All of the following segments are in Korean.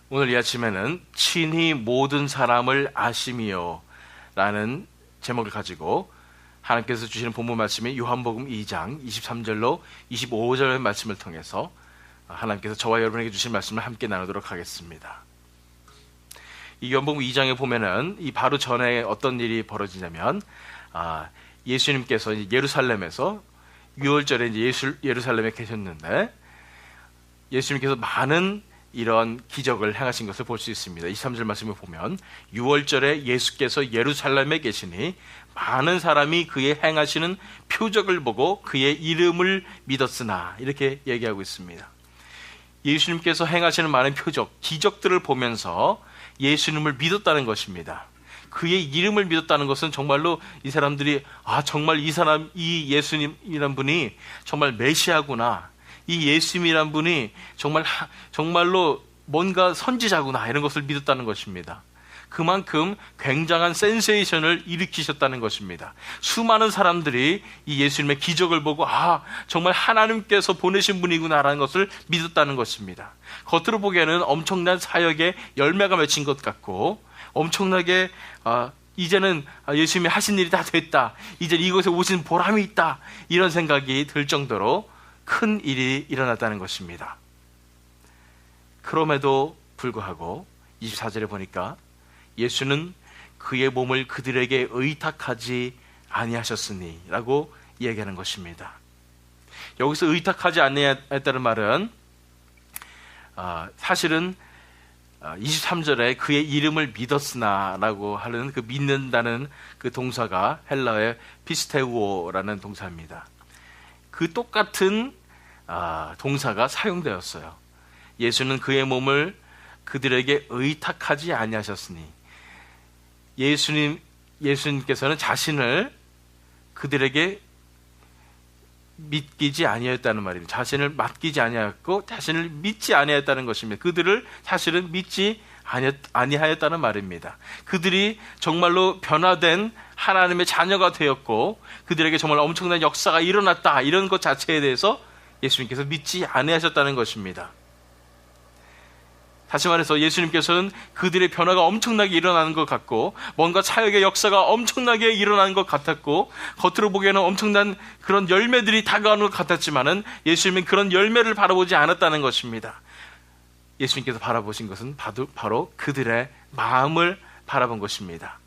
오늘 이 아침에는 친히 모든 사람을 아심이요 라는 제목을 가지고 하나님께서 주시는 본문 말씀이 요한복음 2장 23절로 25절의 말씀을 통해서 하나님께서 저와 여러분에게 주신 말씀을 함께 나누도록 하겠습니다. 이 요한복음 2장에 보면은 이 바로 전에 어떤 일이 벌어지냐면 예수님께서 예루살렘에서 6월절에 예루살렘에 계셨는데 예수님께서 많은 이런 기적을 행하신 것을 볼 수 있습니다. 23절 말씀을 보면 6월절에 예수께서 예루살렘에 계시니 많은 사람이 그의 행하시는 표적을 보고 그의 이름을 믿었으나 이렇게 얘기하고 있습니다. 예수님께서 행하시는 많은 표적, 기적들을 보면서 예수님을 믿었다는 것입니다. 그의 이름을 믿었다는 것은 정말로 이 사람들이 정말 이 예수님이란 분이 정말 메시아구나, 이 예수님이란 분이 정말로 뭔가 선지자구나 이런 것을 믿었다는 것입니다. 그만큼 굉장한 센세이션을 일으키셨다는 것입니다. 수많은 사람들이 이 예수님의 기적을 보고 정말 하나님께서 보내신 분이구나라는 것을 믿었다는 것입니다. 겉으로 보기에는 엄청난 사역의 열매가 맺힌 것 같고 엄청나게 이제는 예수님이 하신 일이 다 됐다, 이제 이곳에 오신 보람이 있다, 이런 생각이 들 정도로 큰 일이 일어났다는 것입니다. 그럼에도 불구하고 24절에 보니까 예수는 그의 몸을 그들에게 의탁하지 아니하셨으니 라고 이야기하는 것입니다. 여기서 의탁하지 아니했다는 말은 사실은 23절에 그의 이름을 믿었으나 라고 하는 그 믿는다는 그 동사가 헬라어의 피스테우오라는 동사입니다. 그 똑같은 동사가 사용되었어요. 예수는 그의 몸을 그들에게 의탁하지 아니하셨으니, 예수님께서는 자신을 그들에게 믿기지 아니하였다는 말입니다. 자신을 맡기지 아니하였고 자신을 믿지 아니하였다는 것입니다. 그들을 사실은 믿지 아니하였다는 말입니다. 그들이 정말로 변화된 하나님의 자녀가 되었고 그들에게 정말 엄청난 역사가 일어났다, 이런 것 자체에 대해서 예수님께서 믿지 아니하셨다는 것입니다. 다시 말해서 예수님께서는 그들의 변화가 엄청나게 일어나는 것 같고 뭔가 사역의 역사가 엄청나게 일어나는 것 같았고 겉으로 보기에는 엄청난 그런 열매들이 다가오는 것 같았지만은 예수님은 그런 열매를 바라보지 않았다는 것입니다. 예수님께서 바라보신 것은 바로 그들의 마음을 바라본 것입니다.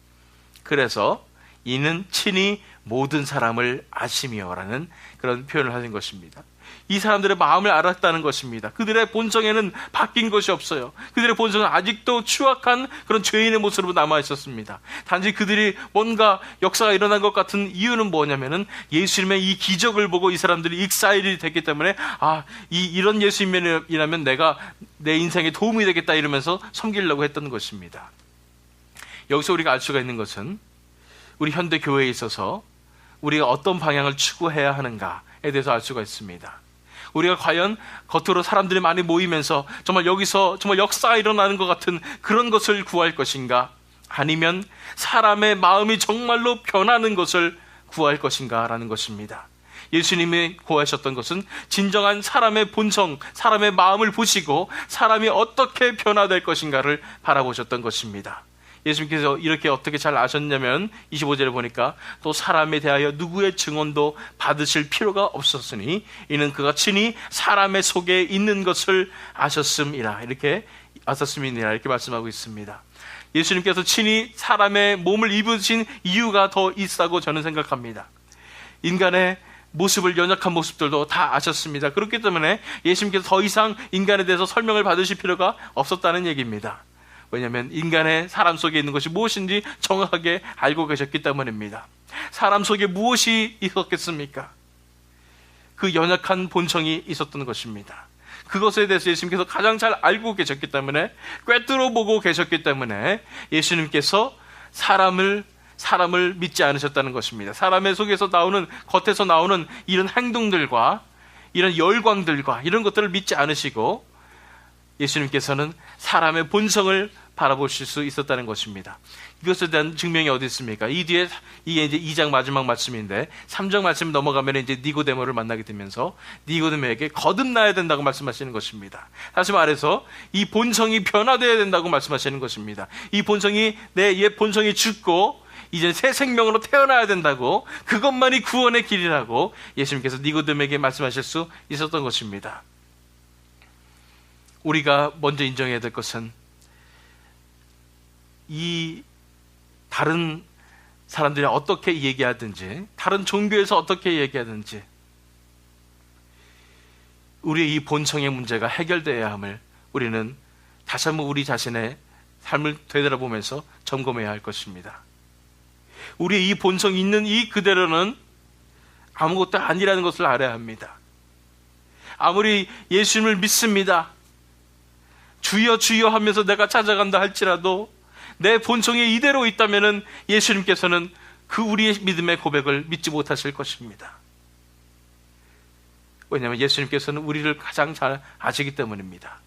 그래서 이는 친히 모든 사람을 아심이요라는 그런 표현을 하신 것입니다. 이 사람들의 마음을 알았다는 것입니다. 그들의 본성에는 바뀐 것이 없어요. 그들의 본성은 아직도 추악한 그런 죄인의 모습으로 남아 있었습니다. 단지 그들이 뭔가 역사가 일어난 것 같은 이유는 뭐냐면은 예수님의 이 기적을 보고 이 사람들이 익사일이 됐기 때문에 이런 예수님이라면 내가 내 인생에 도움이 되겠다 이러면서 섬기려고 했던 것입니다. 여기서 우리가 알 수가 있는 것은 우리 현대 교회에 있어서 우리가 어떤 방향을 추구해야 하는가에 대해서 알 수가 있습니다. 우리가 과연 겉으로 사람들이 많이 모이면서 정말 여기서 정말 역사가 일어나는 것 같은 그런 것을 구할 것인가, 아니면 사람의 마음이 정말로 변하는 것을 구할 것인가 라는 것입니다. 예수님이 구하셨던 것은 진정한 사람의 본성, 사람의 마음을 보시고 사람이 어떻게 변화될 것인가를 바라보셨던 것입니다. 예수님께서 이렇게 어떻게 잘 아셨냐면 25절에 보니까 또 사람에 대하여 누구의 증언도 받으실 필요가 없었으니 이는 그가 친히 사람의 속에 있는 것을 아셨음이라, 이렇게 말씀하고 있습니다. 예수님께서 친히 사람의 몸을 입으신 이유가 더 있다고 저는 생각합니다. 인간의 모습을, 연약한 모습들도 다 아셨습니다. 그렇기 때문에 예수님께서 더 이상 인간에 대해서 설명을 받으실 필요가 없었다는 얘기입니다. 왜냐하면 인간의 사람 속에 있는 것이 무엇인지 정확하게 알고 계셨기 때문입니다. 사람 속에 무엇이 있었겠습니까? 그 연약한 본성이 있었던 것입니다. 그것에 대해서 예수님께서 가장 잘 알고 계셨기 때문에, 꿰뚫어 보고 계셨기 때문에 예수님께서 사람을 믿지 않으셨다는 것입니다. 사람의 속에서 나오는, 겉에서 나오는 이런 행동들과 이런 열광들과 이런 것들을 믿지 않으시고 예수님께서는 사람의 본성을 바라보실 수 있었다는 것입니다. 이것에 대한 증명이 어디 있습니까? 이 뒤에 이게 이제 2장 마지막 말씀인데 3장 말씀 넘어가면 이제 니고데모를 만나게 되면서 니고데모에게 거듭나야 된다고 말씀하시는 것입니다. 다시 말해서 이 본성이 변화되어야 된다고 말씀하시는 것입니다. 이 본성이 내 옛 본성이 죽고 이제 새 생명으로 태어나야 된다고, 그것만이 구원의 길이라고 예수님께서 니고데모에게 말씀하실 수 있었던 것입니다. 우리가 먼저 인정해야 될 것은 이 다른 사람들이 어떻게 얘기하든지, 다른 종교에서 어떻게 얘기하든지 우리의 이 본성의 문제가 해결되어야 함을 우리는 다시 한번 우리 자신의 삶을 되돌아보면서 점검해야 할 것입니다. 우리의 이 본성이 있는 이 그대로는 아무것도 아니라는 것을 알아야 합니다. 아무리 예수님을 믿습니다, 주여 주여 하면서 내가 찾아간다 할지라도 내 본성이 이대로 있다면 예수님께서는 그 우리의 믿음의 고백을 믿지 못하실 것입니다. 왜냐하면 예수님께서는 우리를 가장 잘 아시기 때문입니다.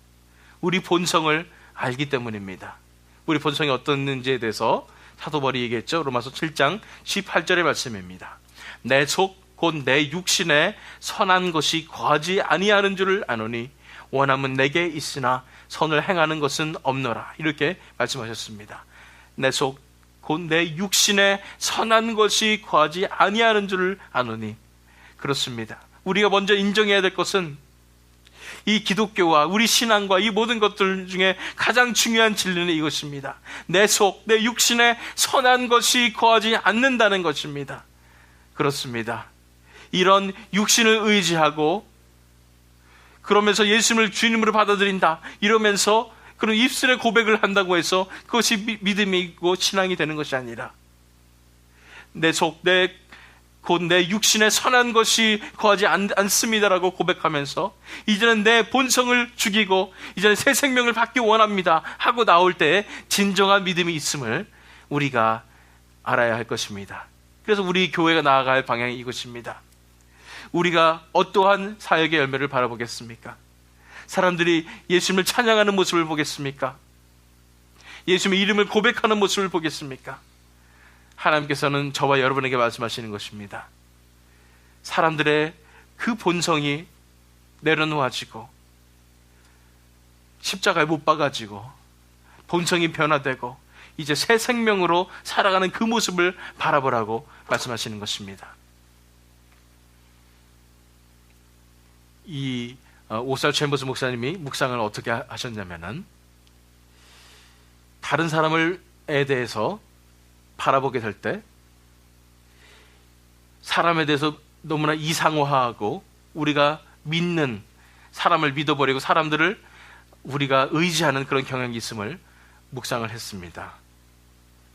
우리 본성을 알기 때문입니다. 우리 본성이 어떻는지에 대해서 사도 바울이 얘기했죠. 로마서 7장 18절의 말씀입니다. 내 속 곧 내 육신에 선한 것이 거하지 아니하는 줄을 아노니 원함은 내게 있으나 선을 행하는 것은 없노라. 이렇게 말씀하셨습니다. 내 속 곧 내 육신에 선한 것이 거하지 아니하는 줄을 아노니. 그렇습니다. 우리가 먼저 인정해야 될 것은 이 기독교와 우리 신앙과 이 모든 것들 중에 가장 중요한 진리는 이것입니다. 내 속, 내 육신에 선한 것이 거하지 않는다는 것입니다. 그렇습니다. 이런 육신을 의지하고 그러면서 예수님을 주님으로 받아들인다 이러면서 그런 입술의 고백을 한다고 해서 그것이 믿음이고 신앙이 되는 것이 아니라 내 속, 곧 내 육신에 선한 것이 거하지 않습니다라고 고백하면서 이제는 내 본성을 죽이고 이제는 새 생명을 받기 원합니다 하고 나올 때 진정한 믿음이 있음을 우리가 알아야 할 것입니다. 그래서 우리 교회가 나아갈 방향이 이것입니다. 우리가 어떠한 사역의 열매를 바라보겠습니까? 사람들이 예수님을 찬양하는 모습을 보겠습니까? 예수님의 이름을 고백하는 모습을 보겠습니까? 하나님께서는 저와 여러분에게 말씀하시는 것입니다. 사람들의 그 본성이 내려놓아지고 십자가에 못 박아지고 본성이 변화되고 이제 새 생명으로 살아가는 그 모습을 바라보라고 말씀하시는 것입니다. 이 오살 챔버스 목사님이 묵상을 어떻게 하셨냐면은 다른 사람에 대해서 바라보게 될 때 사람에 대해서 너무나 이상화하고 우리가 믿는 사람을 믿어버리고 사람들을 우리가 의지하는 그런 경향이 있음을 묵상을 했습니다.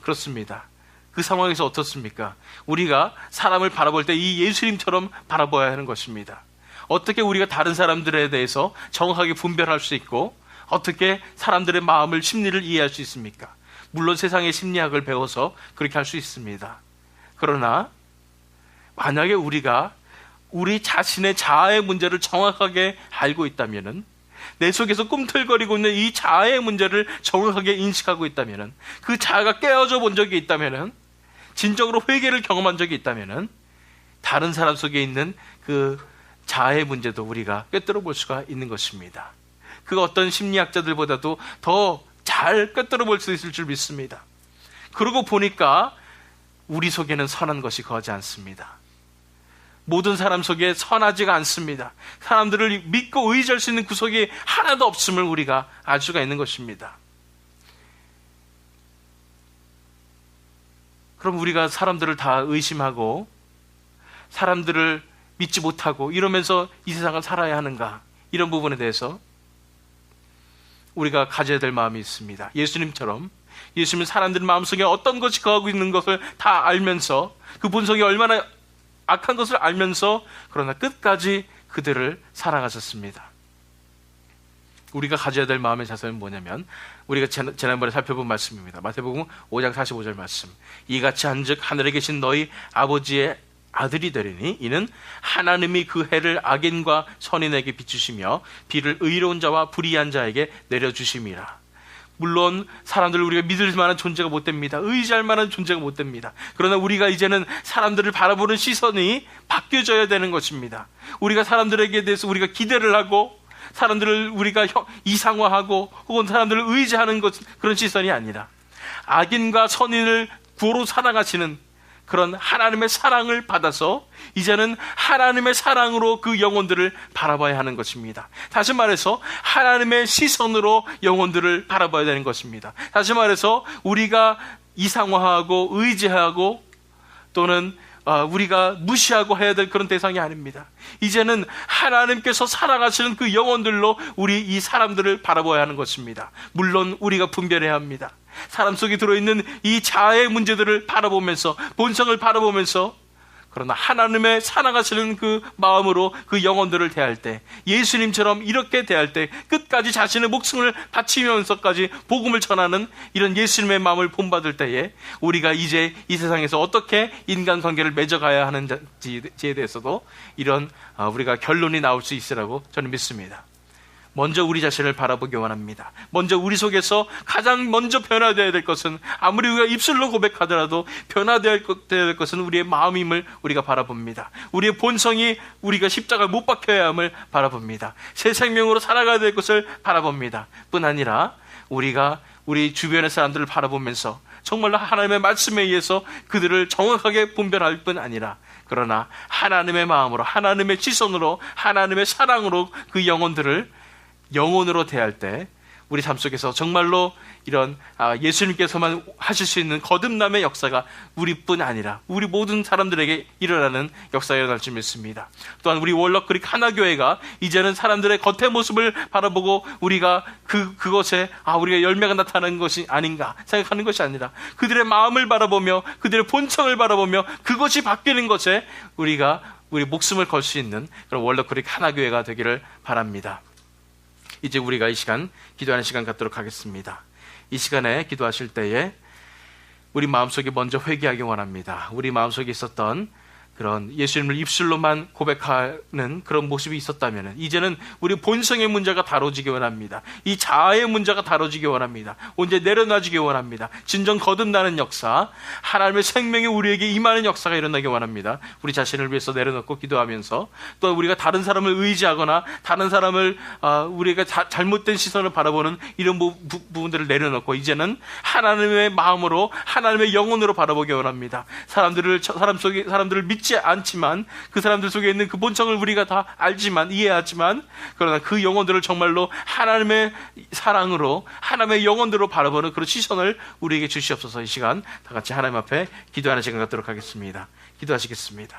그렇습니다. 그 상황에서 어떻습니까? 우리가 사람을 바라볼 때 이 예수님처럼 바라봐야 하는 것입니다. 어떻게 우리가 다른 사람들에 대해서 정확하게 분별할 수 있고 어떻게 사람들의 마음을, 심리를 이해할 수 있습니까? 물론 세상의 심리학을 배워서 그렇게 할 수 있습니다. 그러나 만약에 우리가 우리 자신의 자아의 문제를 정확하게 알고 있다면은, 내 속에서 꿈틀거리고 있는 이 자아의 문제를 정확하게 인식하고 있다면은, 그 자아가 깨어져 본 적이 있다면은, 진정으로 회개를 경험한 적이 있다면은 다른 사람 속에 있는 그 자아의 문제도 우리가 꿰뚫어 볼 수가 있는 것입니다. 그 어떤 심리학자들보다도 더 잘 꿰뚫어 볼 수 있을 줄 믿습니다. 그러고 보니까 우리 속에는 선한 것이 거하지 않습니다. 모든 사람 속에 선하지가 않습니다. 사람들을 믿고 의지할 수 있는 구석이 하나도 없음을 우리가 알 수가 있는 것입니다. 그럼 우리가 사람들을 다 의심하고 사람들을 믿지 못하고 이러면서 이 세상을 살아야 하는가, 이런 부분에 대해서 우리가 가져야 될 마음이 있습니다. 예수님처럼 예수님은 사람들 마음속에 어떤 것이 거하고 있는 것을 다 알면서, 그 본성이 얼마나 악한 것을 알면서 그러나 끝까지 그들을 사랑하셨습니다. 우리가 가져야 될 마음의 자세는 뭐냐면, 우리가 지난번에 살펴본 말씀입니다. 마태복음 5장 45절 말씀. 이같이 한즉 하늘에 계신 너희 아버지의 아들이 되리니 이는 하나님이 그 해를 악인과 선인에게 비추시며 비를 의로운 자와 불의한 자에게 내려주심이라. 물론 사람들을 우리가 믿을 만한 존재가 못 됩니다. 의지할 만한 존재가 못 됩니다. 그러나 우리가 이제는 사람들을 바라보는 시선이 바뀌어져야 되는 것입니다. 우리가 사람들에게 대해서 우리가 기대를 하고 사람들을 우리가 이상화하고 혹은 사람들을 의지하는 것, 그런 시선이 아니라 악인과 선인을 구호로 사랑하시는 그런 하나님의 사랑을 받아서 이제는 하나님의 사랑으로 그 영혼들을 바라봐야 하는 것입니다. 다시 말해서 하나님의 시선으로 영혼들을 바라봐야 되는 것입니다. 다시 말해서 우리가 이상화하고 의지하고 또는 우리가 무시하고 해야 될 그런 대상이 아닙니다. 이제는 하나님께서 사랑하시는 그 영혼들로 우리 이 사람들을 바라봐야 하는 것입니다. 물론 우리가 분별해야 합니다. 사람 속에 들어있는 이 자아의 문제들을 바라보면서, 본성을 바라보면서, 그러나 하나님의 사랑하시는 그 마음으로 그 영혼들을 대할 때, 예수님처럼 이렇게 대할 때 끝까지 자신의 목숨을 바치면서까지 복음을 전하는 이런 예수님의 마음을 본받을 때에 우리가 이제 이 세상에서 어떻게 인간관계를 맺어가야 하는지에 대해서도 이런 우리가 결론이 나올 수 있으라고 저는 믿습니다. 먼저 우리 자신을 바라보기 원합니다. 먼저 우리 속에서 가장 먼저 변화되어야 될 것은, 아무리 우리가 입술로 고백하더라도 변화되어야 될 것은 우리의 마음임을 우리가 바라봅니다. 우리의 본성이 우리가 십자가에 못 박혀야 함을 바라봅니다. 새 생명으로 살아가야 될 것을 바라봅니다. 뿐 아니라 우리가 우리 주변의 사람들을 바라보면서 정말로 하나님의 말씀에 의해서 그들을 정확하게 분별할 뿐 아니라, 그러나 하나님의 마음으로, 하나님의 시선으로, 하나님의 사랑으로 그 영혼들을 영혼으로 대할 때 우리 삶 속에서 정말로 이런 예수님께서만 하실 수 있는 거듭남의 역사가 우리뿐 아니라 우리 모든 사람들에게 일어나는 역사가 일어날 줄 믿습니다. 또한 우리 월럭크릭 하나교회가 이제는 사람들의 겉의 모습을 바라보고 우리가 그것에 우리가 열매가 나타나는 것이 아닌가 생각하는 것이 아니라 그들의 마음을 바라보며 그들의 본성을 바라보며 그것이 바뀌는 것에 우리 목숨을 걸 수 있는 그런 월럭크릭 하나교회가 되기를 바랍니다. 이제 우리가 이 시간 기도하는 시간 갖도록 하겠습니다. 이 시간에 기도하실 때에 우리 마음속에 먼저 회개하기 원합니다. 우리 마음속에 있었던 그런 예수님을 입술로만 고백하는 그런 모습이 있었다면 이제는 우리 본성의 문제가 다뤄지기 원합니다. 이 자아의 문제가 다뤄지기 원합니다. 언제 내려놔지기 원합니다. 진정 거듭나는 역사, 하나님의 생명이 우리에게 임하는 역사가 일어나기 원합니다. 우리 자신을 위해서 내려놓고 기도하면서 또 우리가 다른 사람을 의지하거나 다른 사람을 우리가 잘못된 시선을 바라보는 이런 부분들을 내려놓고 이제는 하나님의 마음으로 하나님의 영혼으로 바라보기 원합니다. 사람들을 믿지 않지만 그 사람들 속에 있는 그 본성을 우리가 다 알지만 이해하지만 그러나 그 영혼들을 정말로 하나님의 사랑으로 하나님의 영혼들로 바라보는 그런 시선을 우리에게 주시옵소서. 이 시간 다 같이 하나님 앞에 기도하는 시간 갖도록 하겠습니다. 기도하시겠습니다.